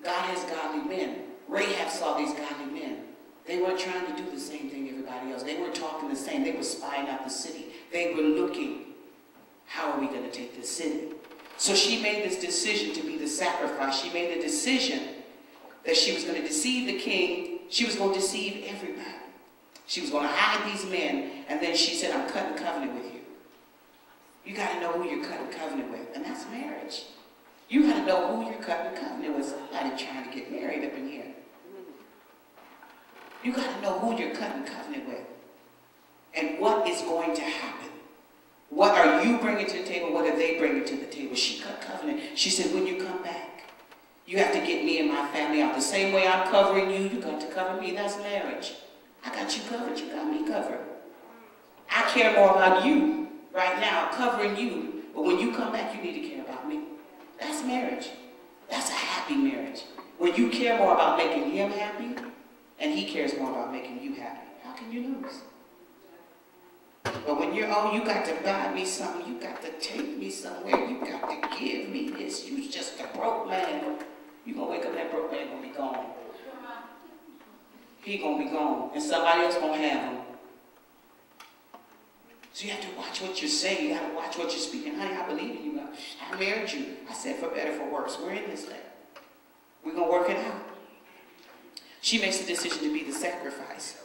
God has godly men. Rahab saw these godly men. They weren't trying to do the same thing everybody else. They weren't talking the same. They were spying out the city. They were looking, how are we going to take this city? So she made this decision to be the sacrifice. She made the decision that she was going to deceive the king. She was going to deceive everybody. She was going to hide these men. And then she said, I'm cutting covenant with you. You got to know who you're cutting covenant with. And that's marriage. You got to know who you're cutting covenant with. Somebody trying to get married up in here. You got to know who you're cutting covenant with. And what is going to happen. What are you bringing to the table? What are they bringing to the table? She cut covenant. She said, when you come back, you have to get me and my family out. The same way I'm covering you, you got to cover me. That's marriage. I got you covered. You got me covered. I care more about you right now, covering you. But when you come back, you need to care about me. That's marriage. That's a happy marriage. When you care more about making him happy, and he cares more about making you happy, how can you lose? But when you're, oh, you got to buy me something, you got to take me somewhere, you got to give me this, you just a broke man. You're going to wake up, that broke man going to be gone. He going to be gone, and somebody else going to have him. So you have to watch what you're saying. You got to watch what you're speaking. Honey, I believe in you. I married you. I said for better, for worse. We're in this thing. We're going to work it out. She makes the decision to be the sacrifice.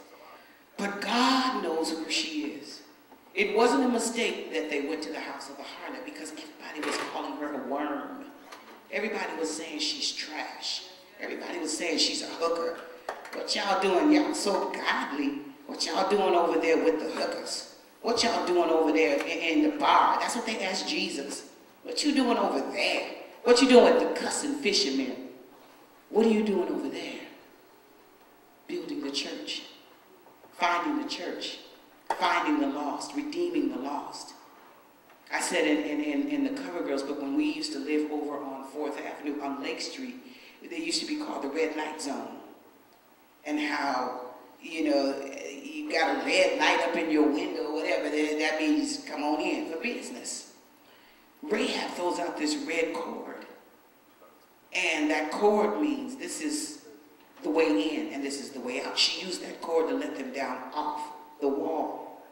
But God knows who she is. It wasn't a mistake that they went to the house of the harlot because everybody was calling her a worm. Everybody was saying she's trash. Everybody was saying she's a hooker. What y'all doing? Y'all so godly. What y'all doing over there with the hookers? What y'all doing over there in the bar? That's what they asked Jesus. What you doing over there? What you doing with the cussing fishermen? What are you doing over there? Building the church. Finding the church. Finding the lost. Redeeming the lost. I said in the Cover Girls book, when we used to live over on 4th Avenue on Lake Street, they used to be called the red light zone. And how, you know, you got a red light up in your window or whatever, that means come on in for business. Rehab throws out this red cord. And that cord means this is the way in and this is the way out. She used that cord to let them down off the wall.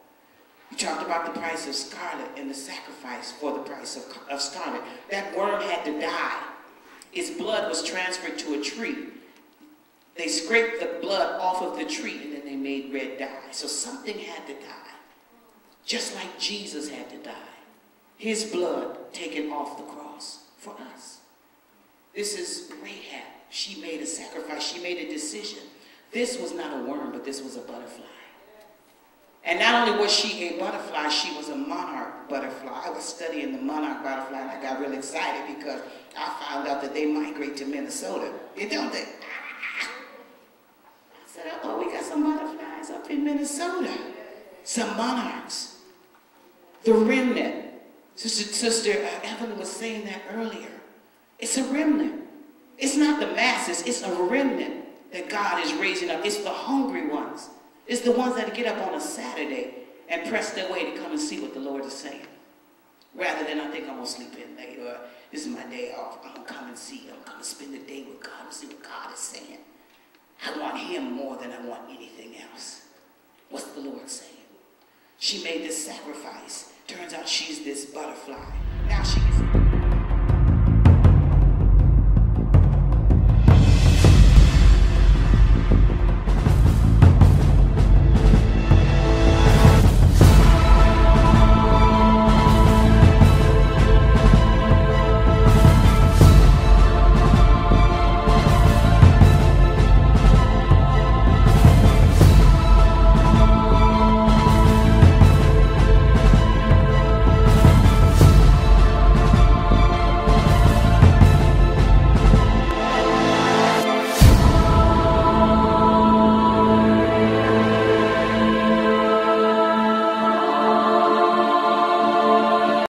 You talked about the price of scarlet and the sacrifice for the price of scarlet. That worm had to die. Its blood was transferred to a tree. They scraped the blood off of the tree and then they made red dye. So something had to die. Just like Jesus had to die. His blood taken off the cross for us. This is Rehab. She made a sacrifice. She made a decision. This was not a worm, but this was a butterfly. And not only was she a butterfly, she was a monarch butterfly. I was studying the monarch butterfly and I got really excited because I found out that they migrate to Minnesota. Don't they? I said, oh, we got some butterflies up in Minnesota. Some monarchs. The remnant. Sister Evelyn was saying that earlier. It's a remnant. It's not the masses. It's a remnant that God is raising up. It's the hungry ones. It's the ones that get up on a Saturday and press their way to come and see what the Lord is saying. Rather than I think I'm going to sleep in late or this is my day off. I'm going to come and see. I'm going to spend the day with God and see what God is saying. I want him more than I want anything else. What's the Lord saying? She made this sacrifice. Turns out she's this butterfly.